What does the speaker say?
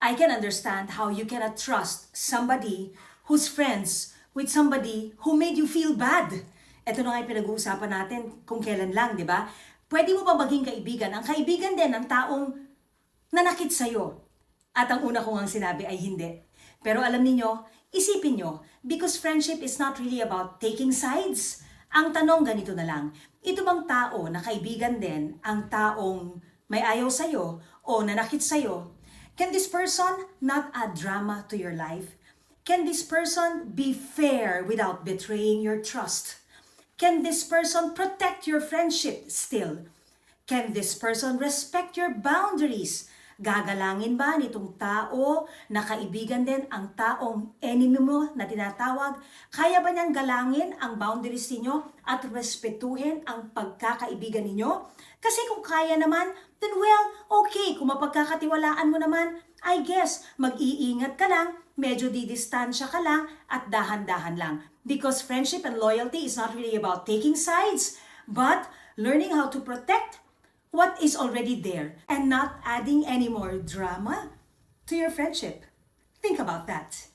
I can understand how you cannot trust somebody who's friends with somebody who made you feel bad. Ito na nga yung pinag-uusapan natin kung kailan lang, di ba? Pwede mo ba maging kaibigan? Ang kaibigan din ng taong nanakit sa'yo. At ang una ko ngang sinabi ay hindi. Pero alam niyo, isipin nyo, because friendship is not really about taking sides. Ang tanong ganito na lang, ito bang tao na kaibigan din ang taong may ayaw sa'yo o nanakit sa'yo? Can this person not add drama to your life? Can this person be fair without betraying your trust? Can this person protect your friendship still? Can this person respect your boundaries? Gagalangin ba nitong tao na kaibigan din ang taong enemy mo na tinatawag? Kaya ba niyang galangin ang boundaries ninyo at respetuhin ang pagkakaibigan ninyo? Kasi kung kaya naman, then well, okay. Kung mapagkakatiwalaan mo naman, I guess, mag-iingat ka lang, medyo didistansya ka lang, at dahan-dahan lang. Because friendship and loyalty is not really about taking sides, but learning how to protect what is already there and not adding any more drama to your friendship. Think about that.